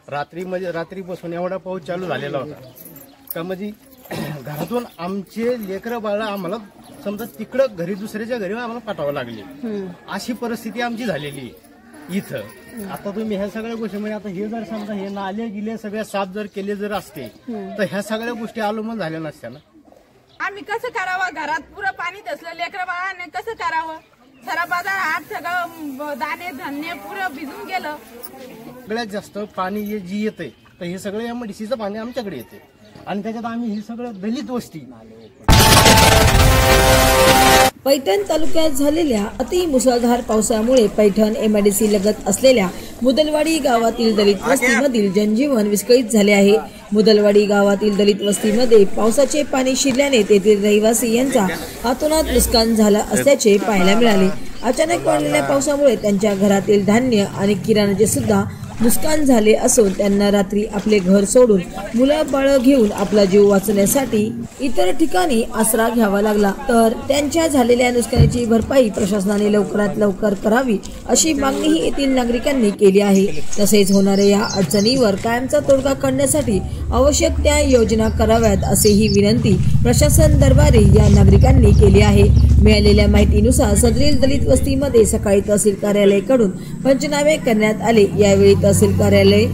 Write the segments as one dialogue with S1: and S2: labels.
S1: रात्रीपासून एवढा पाऊस चालू झालेला होता का म्हणजे घरातून आमचे लेकरं बाळ आम्हाला समजा तिकडं घरी दुसऱ्याच्या घरी आम्हाला पाठवावं लागले, अशी परिस्थिती आमची झालेली इथं. आता तुम्ही ह्या सगळ्या गोष्टी म्हणजे आता हे जर समजा हे नाले गिले सगळ्या साफ जर केले जर असते तर ह्या सगळ्या गोष्टी अवलंबून झाल्या नसत्या ना.
S2: आम्ही कसं करावं, घरात पुरं पाणी दसलं, लेकरं बाळाने कसं करावं, सारा बाजार हात सगळं दाणे धान्य पुरं भिजून गेलं.
S1: सगळ्यात जास्त पाणी जी येते तर हे सगळं या MDCचं पाणी आमच्याकडे येते आणि त्याच्यात आम्ही हे सगळं दलित वस्ती.
S3: पैठण तालुक्यात झालेल्या अति मुसळधार पावसामुळे पैठण MIDC लगत असलेल्या मुदलवाडी गावातील दलित वस्तीमधील जनजीवन विस्कळीत झाले आहे. मुदलवाडी गावातील दलित वस्तीमध्ये पावसाचे पाणी शिरल्याने तेथील रहिवासी यांचा हातोनात नुकसान झालं असल्याचे पाहायला मिळाले. अचानक वाढलेल्या पावसामुळे त्यांच्या घरातील धान्य आणि किराणाचे सुद्धा नुकसान झाले असून त्यांना रात्री आपले घर सोडून मुलं बाळ घेऊन आपला जीव वाचवण्यासाठी इतर ठिकाणी आसरा घ्यावा लागला. तर त्यांच्या झालेल्या नुकसानीची भरपाई प्रशासनाने लवकरात लवकर करावी अशी मागणीही येथील नागरिकांनी केली आहे. तसेच होणाऱ्या या अडचणीवर कायमचा तोडगा काढण्यासाठी आवश्यक त्या योजना कराव्यात असेही विनंती प्रशासन दरबारी या नागरिकांनी केली आहे. मिळालेल्या माहितीनुसार सदरील दलित वस्तीमध्ये सकाळी तहसील कार्यालयाकडून पंचनामे करण्यात आले. यावेळी तहसील कार्यालय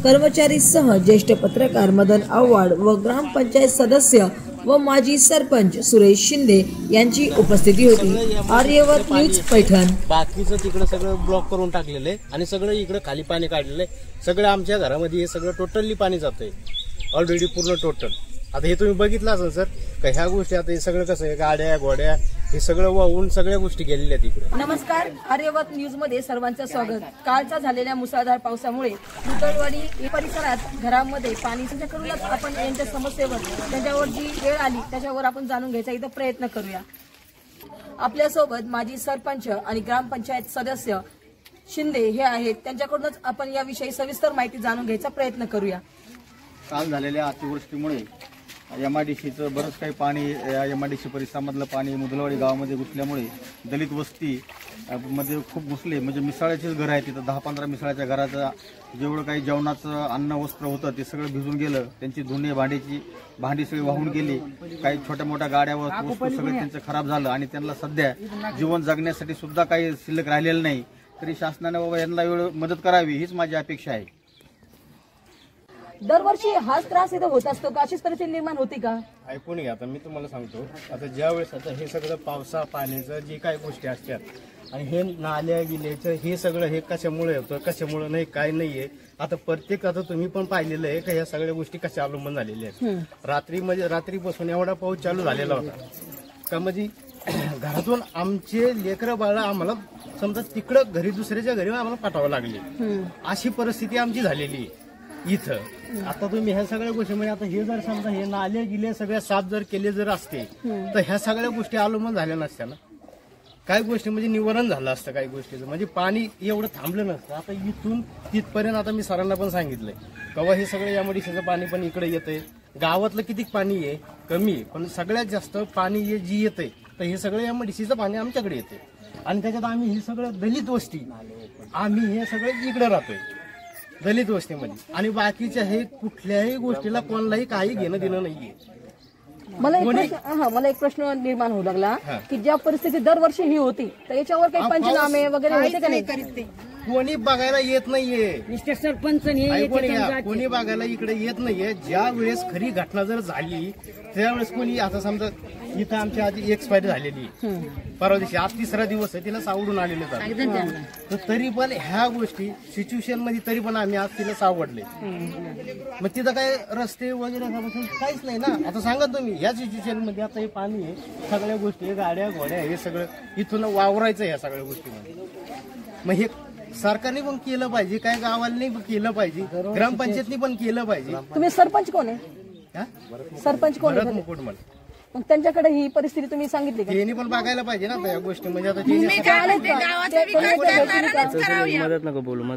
S3: कर्मचारीसह ज्येष्ठ पत्रकार मदन आव्हाड व ग्रामपंचायत सदस्य व माजी सरपंच सुरेश शिंदे यांची उपस्थिती होती. आर्यवर्त न्यूज पैठण.
S1: बाकीचं तिकडे सगळं ब्लॉक करून टाकलेलं आहे आणि सगळं इकडे खाली पाणी काढलेलं आहे. सगळं आमच्या घरामध्ये हे सगळं टोटली पाणी जातंय ऑलरेडी पूर्ण टोटल. आता हे तुम्ही बघितलं असेल सर का ह्या गोष्टी आता हे सगळं कसं आहे, गाड्या घोड्या हे सगळं वाहून सगळ्या गोष्टी गेलेल्या तिकडे.
S3: नमस्कार, आर्यवर्त न्यूज मध्ये सर्वांचं स्वागत. कालच्या झालेल्या मुसळधार पावसामुळे मुदलवाडी परिसरात घरामध्ये पाणी करूनच आपण यांच्या समस्येवर त्यांच्यावर जी वेळ आली त्याच्यावर आपण जाणून घ्यायचा इथं प्रयत्न करूया. आपल्यासोबत माजी सरपंच आणि ग्रामपंचायत सदस्य शिंदे हे आहेत. त्यांच्याकडूनच आपण याविषयी सविस्तर माहिती जाणून घ्यायचा प्रयत्न करूया.
S4: काल झालेल्या अतिवृष्टीमुळे MIDCचं बरंच काही पाणी या MIDC परिसरामधलं पाणी मुदलवाडी गावामध्ये घुसल्यामुळे दलित वस्ती मध्ये खूप घुसले. म्हणजे मिसाळ्याचीच घरं आहेत तिथं. 10-15 मिसाळ्याच्या घराचं जेवढं काही जेवणाचं अन्न वस्त्र होतं ते सगळं भिजून गेलं. त्यांची धुणे भांडी सगळी वाहून गेली. काही छोट्या मोठ्या गाड्यावर वस्तू सगळं त्यांचं खराब झालं आणि त्यांना सध्या जीवन जगण्यासाठी सुद्धा काही शिल्लक राहिलेलं नाही. तरी शासनाने बाबा यांना एवढं मदत करावी हीच माझी अपेक्षा आहे.
S3: दरवर्षी हाच त्रास इथं होत असतो का, अशीच परिस्थिती निर्माण होती का?
S1: ऐकून घ्या, आता मी तुम्हाला सांगतो. आता ज्या वेळेस आता हे सगळं पावसा पाण्याचं जे काही गोष्टी असतात आणि हे नाल्या गिल्याचं हे सगळं हे कशामुळे होतं कशामुळे नाही काय नाहीये. आता प्रत्येक आता तुम्ही पण पाहिलेलं आहे का ह्या सगळ्या गोष्टी कशा अवलंबून झालेल्या आहेत. रात्रीपासून एवढा पाऊस चालू झालेला होता का म्हणजे घरातून आमचे लेकरं बाळ आम्हाला समजा तिकडं घरी दुसऱ्याच्या घरी आम्हाला पाठवावं लागले, अशी परिस्थिती आमची झालेली इथं. आता तुम्ही ह्या सगळ्या गोष्टी म्हणजे आता हे जर समजा हे नाले गिले सगळ्या साफ जर केले जर असते तर ह्या सगळ्या गोष्टी अवलंबून झाल्या नसत्या ना. काही गोष्टी म्हणजे निवारण झालं असतं, काही गोष्टीचं म्हणजे पाणी एवढं थांबलं नसतं. आता इथून तिथपर्यंत आता मी सरांना पण सांगितलंय तेव्हा हे सगळं MIDCचं पाणी पण इकडे येतंय. गावातलं किती पाणी आहे कमी आहे, पण सगळ्यात जास्त पाणी जी येतंय तर हे सगळं MIDCचं पाणी आमच्याकडे येते आणि त्याच्यात आम्ही हे सगळं दलित वस्ती आम्ही हे सगळं इकडे राहतोय दलित वस्तीमध्ये आणि बाकीच्या हे कुठल्याही गोष्टीला कोणालाही काही घेणं देणं नाहीये.
S3: मला एक प्रश्न निर्माण होऊ लागला की ज्या परिस्थिती दरवर्षी ही होती तर याच्यावर काही पंचनामे वगैरे होते का नाही?
S1: कोणी बघायला येत नाहीये.
S3: सरपंच
S1: कोणी बघायला इकडे येत नाहीये. ज्या वेळेस खरी घटना जर झाली त्यावेळेस कोणी आता समजा इथं आमची आधी एक्सपायर झालेली परवा दिवशी, आज 3रा दिवस आहे, तिला सावडून आलेले तर तरी पण ह्या गोष्टी सिच्युएशन मध्ये तरी पण आम्ही आज तिला सावडले. मग तिथं काय रस्ते वगैरे काहीच नाही ना. आता सांगा तुम्ही ह्या सिच्युएशन मध्ये आता हे पाणी आहे, सगळ्या गोष्टी गाड्या घोड्या हे सगळं इथून वावरायचं ह्या सगळ्या गोष्टीमध्ये. मग हे सरकारने पण केलं पाहिजे, काय गावांनी पण केलं पाहिजे, ग्रामपंचायतनी पण केलं पाहिजे.
S3: तुम्ही सरपंच कोण आहे? सरपंच कोण आहे? मग त्यांच्याकडे ही परिस्थिती तुम्ही सांगितली का?
S1: त्यांनी पण बघायला पाहिजे ना या गोष्टी. म्हणजे आता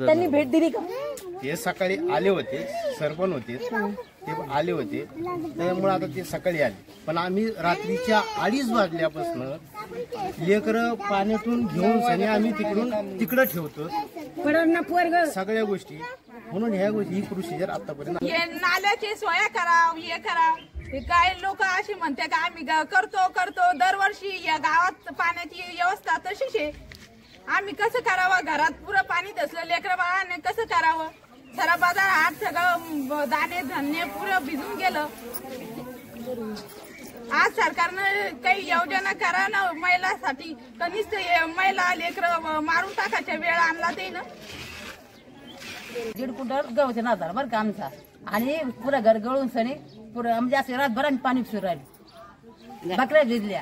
S3: त्यांनी भेट दिली का?
S1: ते सकाळी आले होते, सरपंच होते ते आले होते, त्यामुळे आता ते सकाळी आले. पण आम्ही रात्रीच्या 2:30 वाजल्यापासून लेकरं पाण्यातून घेऊन सनी आम्ही तिकडं ठेवतो सगळ्या गोष्टी. म्हणून ह्या गोष्टी ही प्रोसिजर आतापर्यंत
S2: हे नाल्याची सोया कराव, हे कराव. काय लोक अशी म्हणते का आम्ही करतो दरवर्षी या गावात पाण्याची व्यवस्था तशीच आहे. आम्ही कसं करावं? घरात पुरं पाणी दसलं, लेकरं बाळाने कसं करावं? सारा बाजार हात सगळं दाणे धान्य पुरं भिजून गेलं. आज सरकारनं काही योजना करा ना महिलांसाठी. कनिष्ठ महिला लेकरं मारून टाकायच्या वेळ आणला ते ना.
S5: 1.5 कुंटल गहूचे नादार बरं का आमचा, आणि पुरं घर गळून सणी पुरं म्हणजे असं रातभर आम्ही पाणी पिसून राहिलो. बकऱ्या भिजल्या.